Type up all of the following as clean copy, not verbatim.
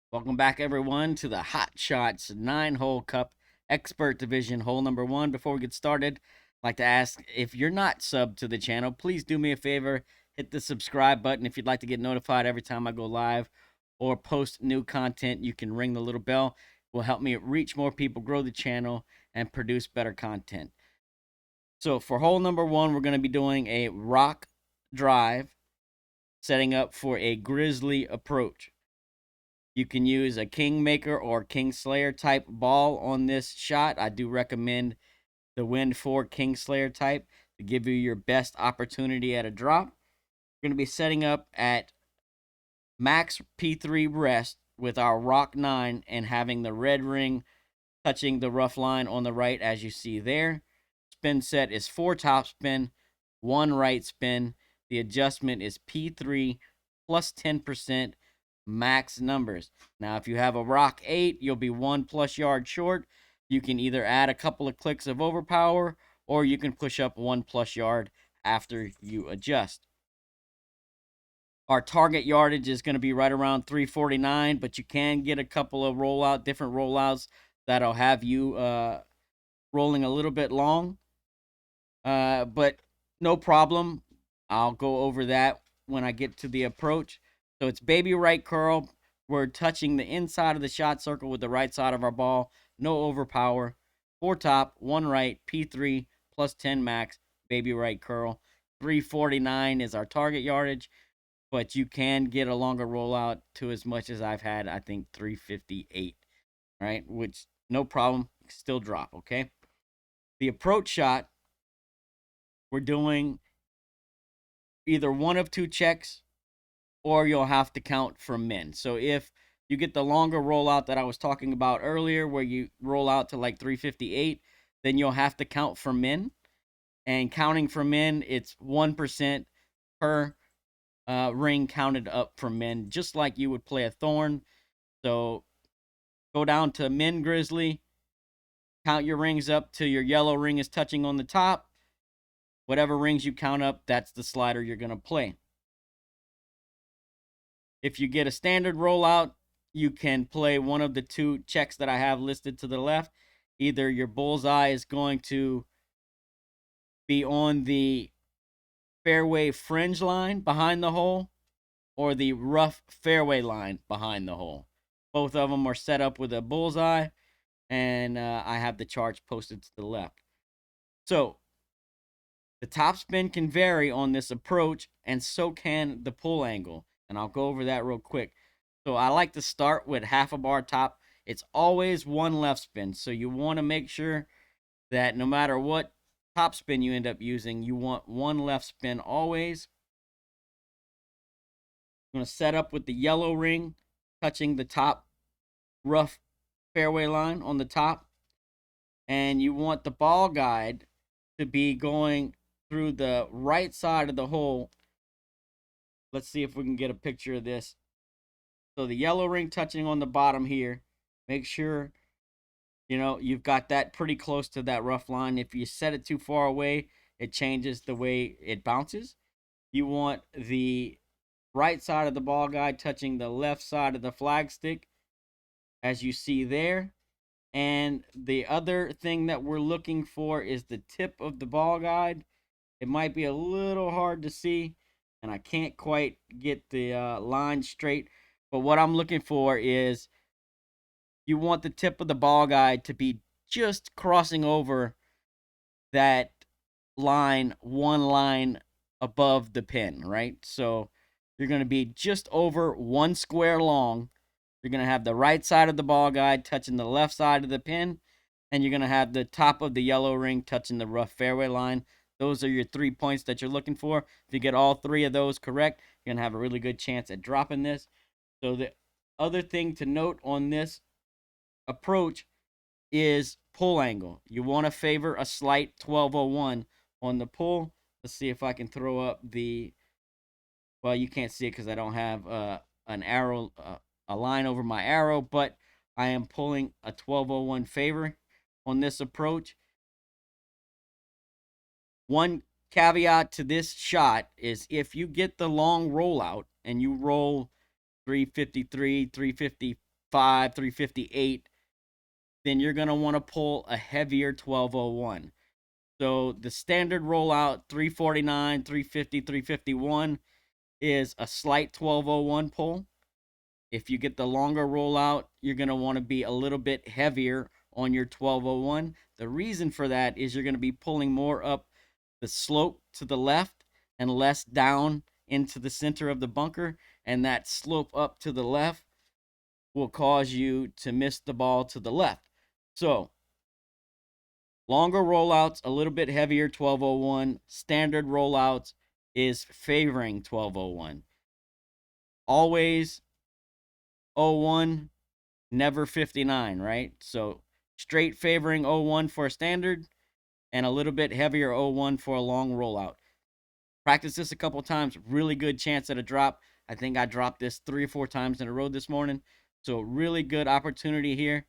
Welcome back, everyone, to the Hot Shots 9-hole cup expert division, hole number one. Before we get started, I'd like to ask if you're not subbed to the channel, please do me a favor, hit the subscribe button if you'd like to get notified every time I go live or post new content. You can ring the little bell. It will help me reach more people, grow the channel, and produce better content. So for hole number one, we're going to be doing a rock drive, setting up for a grizzly approach. You can use a Kingmaker or Kingslayer type ball on this shot. I do recommend the Wind 4 Kingslayer type to give you your best opportunity at a drop. We're going to be setting up at max P3 rest with our Rock 9 and having the red ring touching the rough line on the right as you see there. Spin set is 4 top spin, 1 right spin. The adjustment is P3 plus 10%. Max numbers. Now, if you have a rock 8, you'll be 1+ yard short. You can either add a couple of clicks of overpower, or you can push up 1+ yard after you adjust. Our target yardage is going to be right around 349, but you can get a couple of different rollouts that'll have you rolling a little bit long. But no problem. I'll go over that when I get to the approach. So it's baby right curl. We're touching the inside of the shot circle with the right side of our ball. No overpower. 4 top, 1 right, P3 plus 10 max, baby right curl. 349 is our target yardage, but you can get a longer rollout to as much as I've had, I think 358, right? Which, no problem, still drop, okay? The approach shot, we're doing either one of 2 checks, or you'll have to count from min. So if you get the longer rollout that I was talking about earlier, where you roll out to like 358, then you'll have to count from min. And counting from min, it's 1% per ring counted up from min, just like you would play a thorn. So go down to min grizzly, count your rings up till your yellow ring is touching on the top. Whatever rings you count up, that's the slider you're going to play. If you get a standard rollout, you can play one of the 2 checks that I have listed to the left. Either your bullseye is going to be on the fairway fringe line behind the hole, or the rough fairway line behind the hole. Both of them are set up with a bullseye, and I have the charts posted to the left. So the top spin can vary on this approach, and so can the pull angle. And I'll go over that real quick. So I like to start with half a bar top. It's always 1 left spin. So you want to make sure that no matter what top spin you end up using, you want 1 left spin always. I'm going to set up with the yellow ring touching the top rough fairway line on the top. And you want the ball guide to be going through the right side of the hole. Let's see if we can get a picture of this. So the yellow ring touching on the bottom here. Make sure, you've got that pretty close to that rough line. If you set it too far away, it changes the way it bounces. You want the right side of the ball guide touching the left side of the flag stick, as you see there. And the other thing that we're looking for is the tip of the ball guide. It might be a little hard to see, and I can't quite get the line straight. But what I'm looking for is you want the tip of the ball guide to be just crossing over that line, 1 line above the pin, right? So you're going to be just over 1 square long. You're going to have the right side of the ball guide touching the left side of the pin, and you're going to have the top of the yellow ring touching the rough fairway line. Those are your 3 points that you're looking for. If you get all 3 of those correct, you're going to have a really good chance at dropping this. So the other thing to note on this approach is pull angle. You want to favor a slight 1201 on the pull. Let's see if I can throw up the, well, you can't see it because I don't have an arrow, a line over my arrow, but I am pulling a 1201 favor on this approach. One caveat to this shot is if you get the long rollout and you roll 353, 350 355, 358, then you're going to want to pull a heavier 1201. So the standard rollout 349, 350, 351 is a slight 1201 pull. If you get the longer rollout, you're going to want to be a little bit heavier on your 1201. The reason for that is you're going to be pulling more up the slope to the left and less down into the center of the bunker, and that slope up to the left will cause you to miss the ball to the left. So longer rollouts, a little bit heavier 1201. Standard rollouts is favoring 1201. Always 01, never 59, right? So straight favoring 01 for a standard and a little bit heavier 01 for a long rollout. Practice this a couple times. Really good chance at a drop. I think I dropped this 3 or 4 times in a row this morning. So really good opportunity here.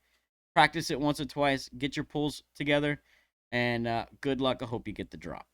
Practice it once or twice. Get your pulls together. And good luck. I hope you get the drop.